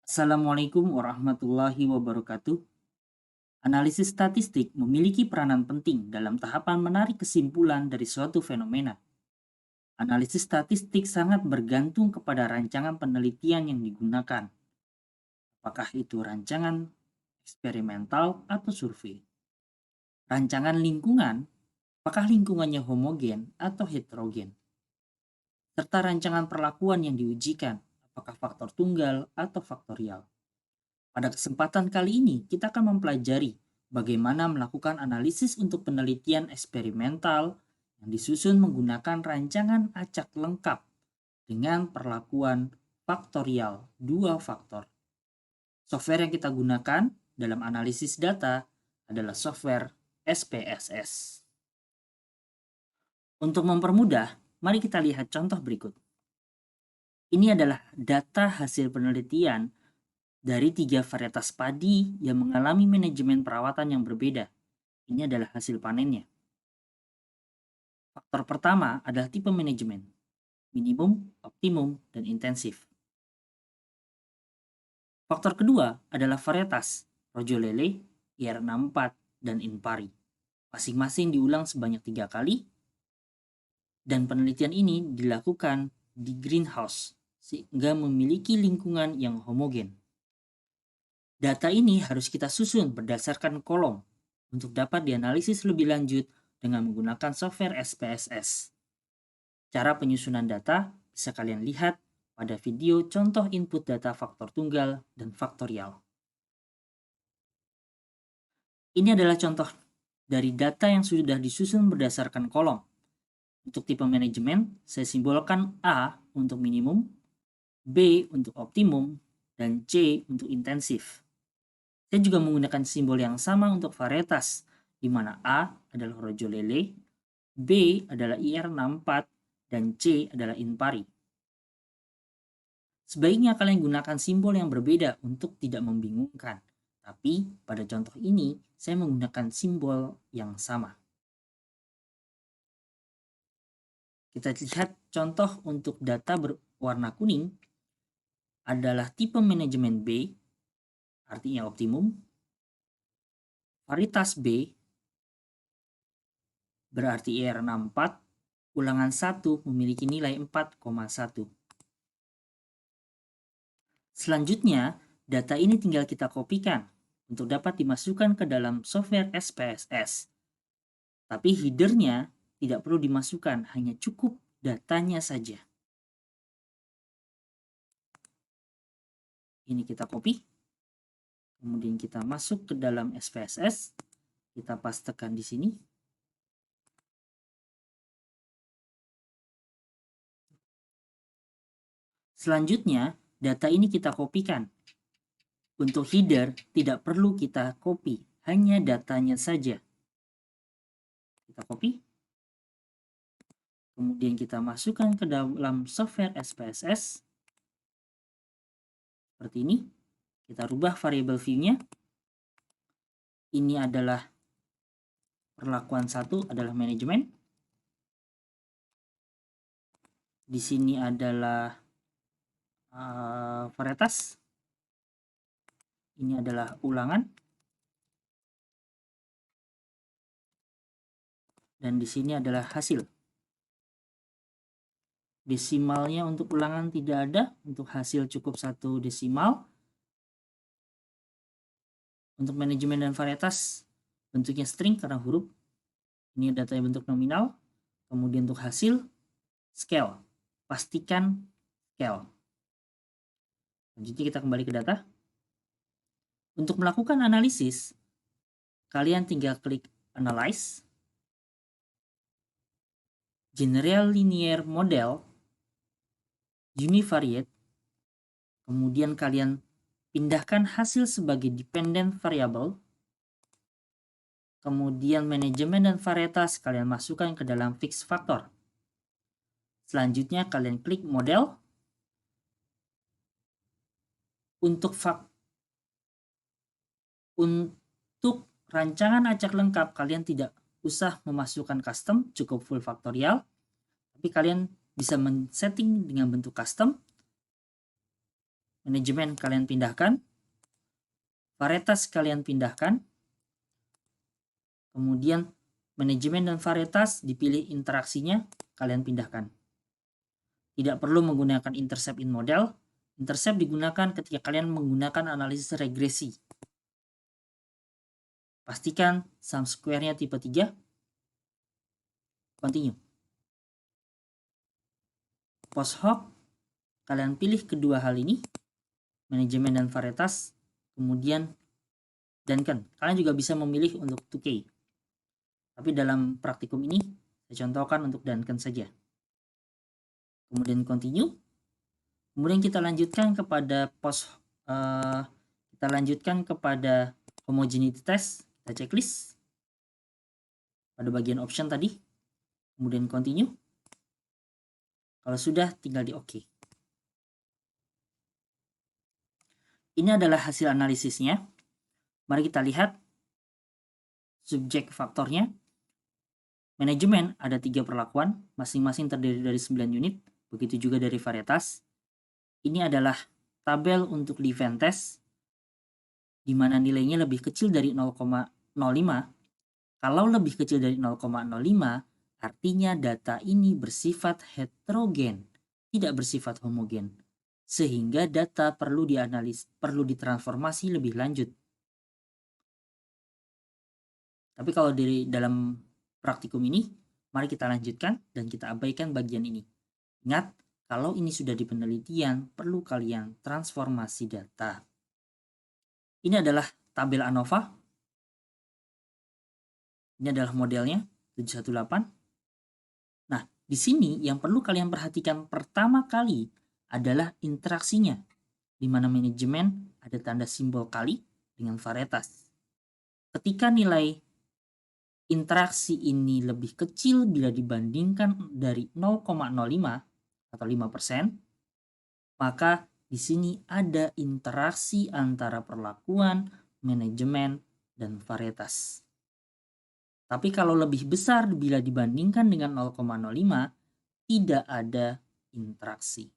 Assalamualaikum warahmatullahi wabarakatuh. Analisis statistik memiliki peranan penting dalam tahapan menarik kesimpulan dari suatu fenomena. Analisis statistik sangat bergantung kepada rancangan penelitian yang digunakan. Apakah itu rancangan eksperimental atau survei? Rancangan lingkungan, apakah lingkungannya homogen atau heterogen? Serta rancangan perlakuan yang diujikan, apakah faktor tunggal atau faktorial? Pada kesempatan kali ini, kita akan mempelajari bagaimana melakukan analisis untuk penelitian eksperimental yang disusun menggunakan rancangan acak lengkap dengan perlakuan faktorial dua faktor. Software yang kita gunakan dalam analisis data adalah software SPSS. Untuk mempermudah, mari kita lihat contoh berikut. Ini adalah data hasil penelitian dari 3 varietas padi yang mengalami manajemen perawatan yang berbeda. Ini adalah hasil panennya. Faktor pertama adalah tipe manajemen, minimum, optimum, dan intensif. Faktor kedua adalah varietas, Rojolele, IR64, dan Inpari. Masing-masing diulang sebanyak 3 kali, dan penelitian ini dilakukan di greenhouse, sehingga memiliki lingkungan yang homogen. Data ini harus kita susun berdasarkan kolom untuk dapat dianalisis lebih lanjut dengan menggunakan software SPSS. Cara penyusunan data bisa kalian lihat pada video contoh input data faktor tunggal dan faktorial. Ini adalah contoh dari data yang sudah disusun berdasarkan kolom. Untuk tipe manajemen, saya simbolkan A untuk minimum, B untuk optimum, dan C untuk intensif. Saya juga menggunakan simbol yang sama untuk varietas, di mana A adalah Rojolele, B adalah IR64, dan C adalah Inpari. Sebaiknya kalian gunakan simbol yang berbeda untuk tidak membingungkan. Tapi pada contoh ini, saya menggunakan simbol yang sama. Kita lihat contoh untuk data berwarna kuning adalah tipe manajemen B, artinya optimum. Varietas B berarti IR64, ulangan 1 memiliki nilai 4,1. Selanjutnya, data ini tinggal kita kopikan untuk dapat dimasukkan ke dalam software SPSS. Tapi headernya tidak perlu dimasukkan, hanya cukup datanya saja. Ini kita copy, kemudian kita masuk ke dalam SPSS, kita pastekan di sini. Selanjutnya, data ini kita kopikan. Untuk header, tidak perlu kita copy, hanya datanya saja. Kita copy, kemudian kita masukkan ke dalam software SPSS. Seperti ini. Kita rubah variabel view-nya. Ini adalah perlakuan 1 adalah manajemen. Di sini adalah varietas. Ini adalah ulangan. Dan di sini adalah hasil. Desimalnya untuk ulangan tidak ada, untuk hasil cukup 1 desimal. Untuk manajemen dan varietas bentuknya string karena huruf. Ini data yang bentuk nominal. Kemudian untuk hasil scale. Pastikan scale. Selanjutnya kita kembali ke data. Untuk melakukan analisis, kalian tinggal klik Analyze, General Linear Model, Univariate, kemudian kalian pindahkan hasil sebagai dependent variable, kemudian manajemen dan varietas kalian masukkan ke dalam fixed factor. Selanjutnya kalian klik model. Untuk rancangan acak lengkap kalian tidak usah memasukkan custom, cukup full faktorial. Tapi kalian bisa men-setting dengan bentuk custom. manajemen kalian pindahkan, varietas kalian pindahkan, kemudian manajemen dan varietas dipilih interaksinya, kalian pindahkan. Tidak perlu menggunakan intercept in model. Intercept digunakan ketika kalian menggunakan analisis regresi. Pastikan sum square-nya tipe 3. Continue. Post hoc, kalian pilih kedua hal ini, manajemen dan varietas, kemudian Duncan. Kalian juga bisa memilih untuk 2K. Tapi dalam praktikum ini, saya contohkan untuk Duncan saja. Kemudian continue. Kemudian kita lanjutkan kepada homogeneity test. Kita checklist pada bagian option tadi. Kemudian continue. Kalau sudah, tinggal di OK. Ini adalah hasil analisisnya. Mari kita lihat subjek faktornya. Manajemen ada 3 perlakuan, masing-masing terdiri dari 9 unit. Begitu juga dari varietas. Ini adalah tabel untuk event test, di mana nilainya lebih kecil dari 0,05. Kalau lebih kecil dari 0,05, artinya data ini bersifat heterogen, tidak bersifat homogen. Sehingga data perlu ditransformasi lebih lanjut. Tapi kalau dalam praktikum ini, mari kita lanjutkan dan kita abaikan bagian ini. Ingat, kalau ini sudah di penelitian, perlu kalian transformasi data. Ini adalah tabel ANOVA. Ini adalah modelnya, 718. Nah, di sini yang perlu kalian perhatikan pertama kali adalah interaksinya, di mana manajemen ada tanda simbol kali dengan varietas. Ketika nilai interaksi ini lebih kecil bila dibandingkan dari 0,05 atau 5%, maka di sini ada interaksi antara perlakuan, manajemen, dan varietas. Tapi kalau lebih besar bila dibandingkan dengan 0,05, tidak ada interaksi.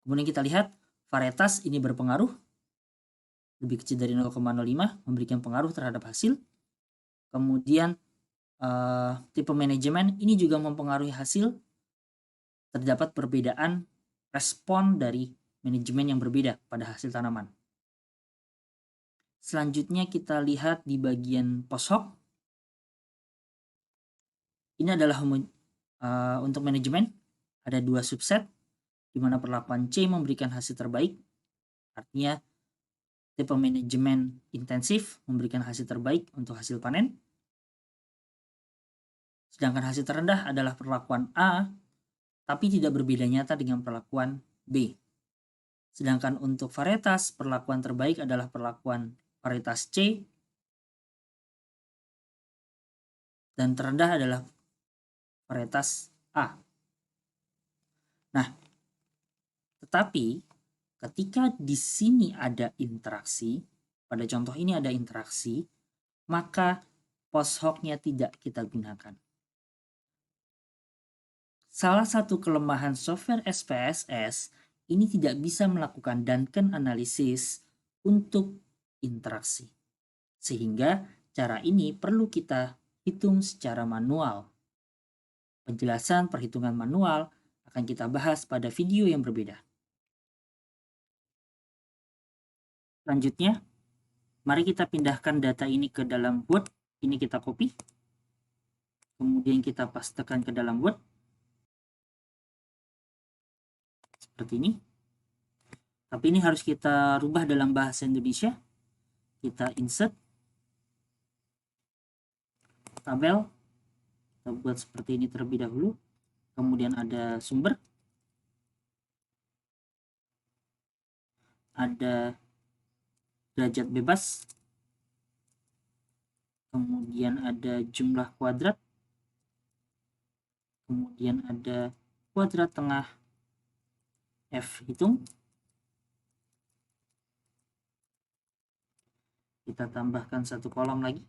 Kemudian kita lihat varietas ini berpengaruh. Lebih kecil dari 0,05 memberikan pengaruh terhadap hasil. Kemudian tipe manajemen ini juga mempengaruhi hasil. Terdapat perbedaan respon dari manajemen yang berbeda pada hasil tanaman. Selanjutnya kita lihat di bagian post hoc. Ini adalah untuk manajemen ada 2 subset, di mana perlakuan C memberikan hasil terbaik. Artinya tipe manajemen intensif memberikan hasil terbaik untuk hasil panen. Sedangkan hasil terendah adalah perlakuan A, tapi tidak berbeda nyata dengan perlakuan B. Sedangkan untuk varietas, perlakuan terbaik adalah perlakuan varietas C, dan terendah adalah varietas A. Nah, tetapi ketika di sini ada interaksi, pada contoh ini ada interaksi, maka post hoc-nya tidak kita gunakan. Salah satu kelemahan software SPSS ini tidak bisa melakukan Duncan analysis untuk interaksi. Sehingga cara ini perlu kita hitung secara manual. Penjelasan perhitungan manual akan kita bahas pada video yang berbeda. Selanjutnya, mari kita pindahkan data ini ke dalam Word. Ini kita copy. Kemudian kita pastekan ke dalam Word. Seperti ini. Tapi ini harus kita rubah dalam bahasa Indonesia. Kita insert tabel. Kita buat seperti ini terlebih dahulu. Kemudian ada sumber. Ada derajat bebas. Kemudian ada jumlah kuadrat. Kemudian ada kuadrat tengah F hitung. Kita tambahkan satu kolom lagi.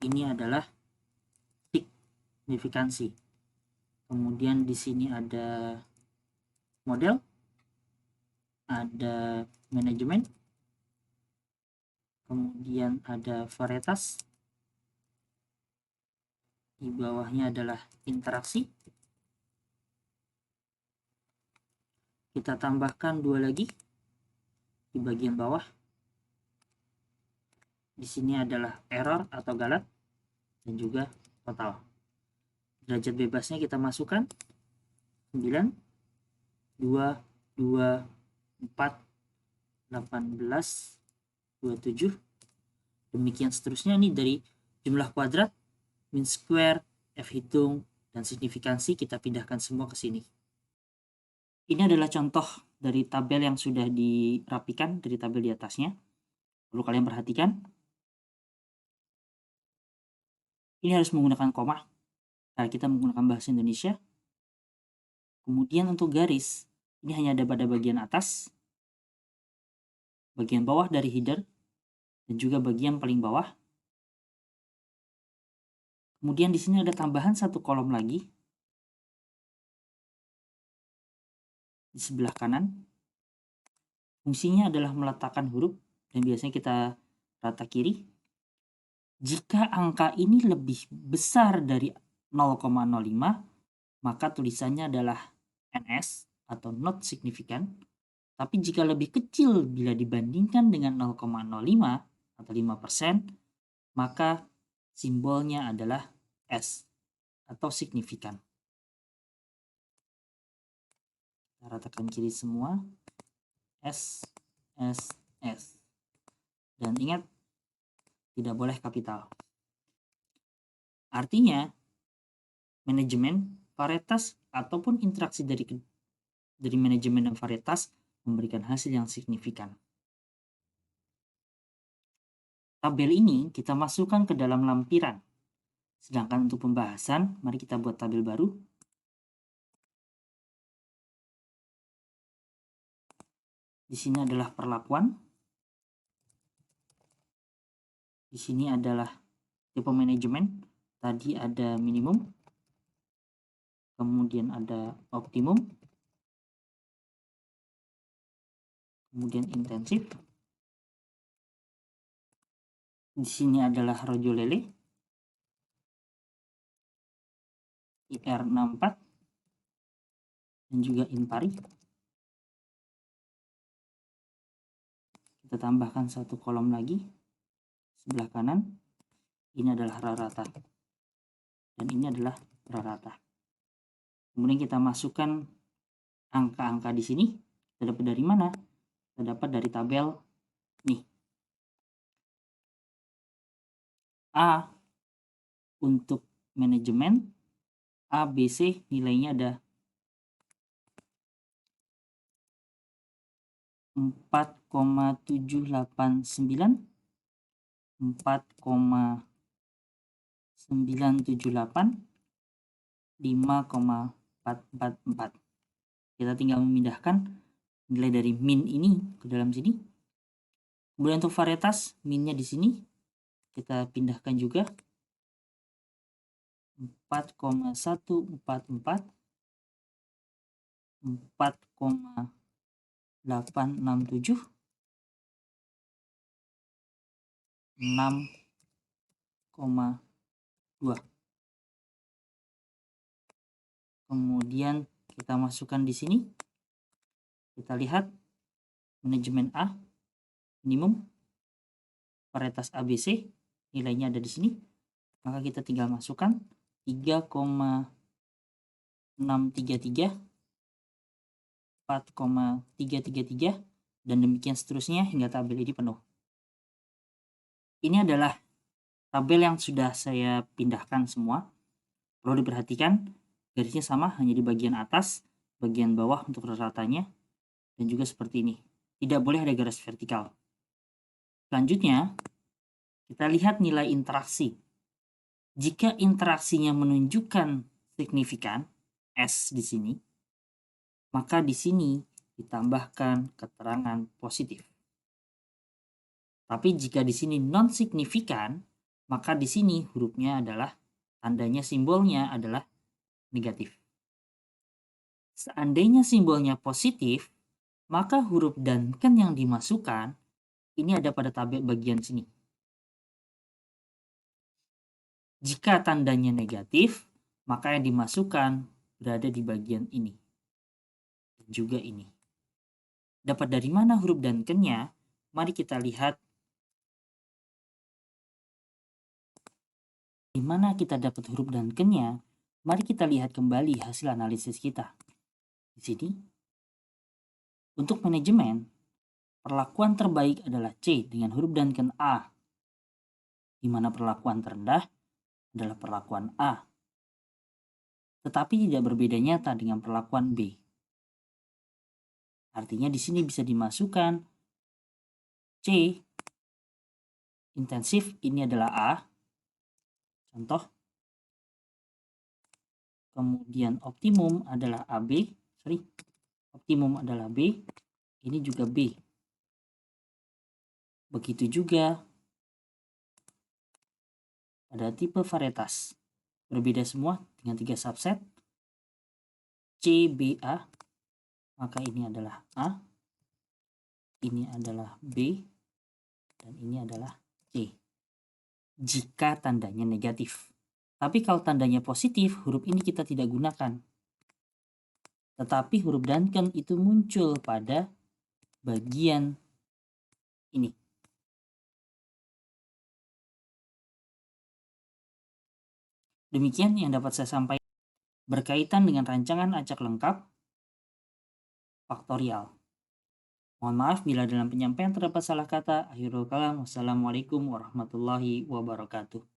Ini adalah tick signifikansi. Kemudian di sini ada model, ada manajemen, kemudian ada varietas, di bawahnya adalah interaksi. Kita tambahkan 2 lagi di bagian bawah. Di sini adalah error atau galat dan juga total. Derajat bebasnya kita masukkan 9, 2, 2, 4, 18, 27. Demikian seterusnya nih dari jumlah kuadrat, mean square, F hitung, dan signifikansi kita pindahkan semua ke sini. Ini adalah contoh dari tabel yang sudah dirapikan dari tabel di atasnya. Perlu kalian perhatikan. Ini harus menggunakan koma karena kita menggunakan bahasa Indonesia. Kemudian untuk garis, ini hanya ada pada bagian atas, bagian bawah dari header, dan juga bagian paling bawah. Kemudian di sini ada tambahan satu kolom lagi di sebelah kanan. Fungsinya adalah meletakkan huruf, dan biasanya kita rata kiri. Jika angka ini lebih besar dari 0,05, maka tulisannya adalah NS atau not significant. Tapi jika lebih kecil bila dibandingkan dengan 0,05 atau 5%, maka simbolnya adalah S atau signifikan. Kita ratakan kiri semua. S, S, S. Dan ingat, tidak boleh kapital. Artinya, manajemen, varietas, ataupun interaksi dari manajemen dan varietas memberikan hasil yang signifikan. Tabel ini kita masukkan ke dalam lampiran. Sedangkan untuk pembahasan, mari kita buat tabel baru. Di sini adalah perlakuan. Di sini adalah tipe manajemen. Tadi ada minimum, kemudian ada optimum, kemudian intensif. Di sini adalah rojo lele, IR64, dan juga impari. Kita tambahkan satu kolom lagi sebelah kanan. Ini adalah rata dan ini adalah rata. Kemudian kita masukkan angka-angka di sini. Kita dapat dari mana? Kita dapat dari tabel nih. A untuk manajemen, A, B, C nilainya ada 4,789, 4,978, 5,444. Kita tinggal memindahkan nilai dari min ini ke dalam sini. Kemudian untuk varietas, minnya di sini kita pindahkan juga 4,144, 4,867, 6,2. Kemudian kita masukkan di sini. Kita lihat manajemen A, minimum, varietas ABC, nilainya ada di sini. Maka kita tinggal masukkan 3,633, 4,333, dan demikian seterusnya hingga tabel ini penuh. Ini adalah tabel yang sudah saya pindahkan semua. Perlu diperhatikan, garisnya sama, hanya di bagian atas, bagian bawah untuk ratanya, dan juga seperti ini. Tidak boleh ada garis vertikal. Selanjutnya, kita lihat nilai interaksi. Jika interaksinya menunjukkan signifikan, S di sini, maka di sini ditambahkan keterangan positif. Tapi jika di sini non signifikan, maka di sini hurufnya adalah Tandanya simbolnya adalah negatif. Seandainya simbolnya positif, maka huruf dan ken yang dimasukkan ini ada pada tabel bagian sini. Jika tandanya negatif, maka yang dimasukkan berada di bagian ini. Dan juga ini. Dapat dari mana huruf dan ken-nya? Mari kita lihat di mana kita dapat huruf dan ken-nya. Mari kita lihat kembali hasil analisis kita. Di sini, untuk manajemen, perlakuan terbaik adalah C dengan huruf dan ken A, di mana perlakuan terendah adalah perlakuan A, tetapi tidak berbeda nyata dengan perlakuan B. Artinya di sini bisa dimasukkan C, intensif ini adalah A, contoh. Kemudian optimum adalah AB, optimum adalah B, ini juga B. Begitu juga pada tipe varietas. Berbeda semua dengan 3 subset. CBA, maka ini adalah A, ini adalah B, dan ini adalah C. Jika tandanya negatif. Tapi kalau tandanya positif, huruf ini kita tidak gunakan. Tetapi huruf dan ken itu muncul pada bagian ini. Demikian yang dapat saya sampaikan berkaitan dengan rancangan acak lengkap faktorial. Mohon maaf bila dalam penyampaian terdapat salah kata. Akhirul kalam. Wassalamualaikum warahmatullahi wabarakatuh.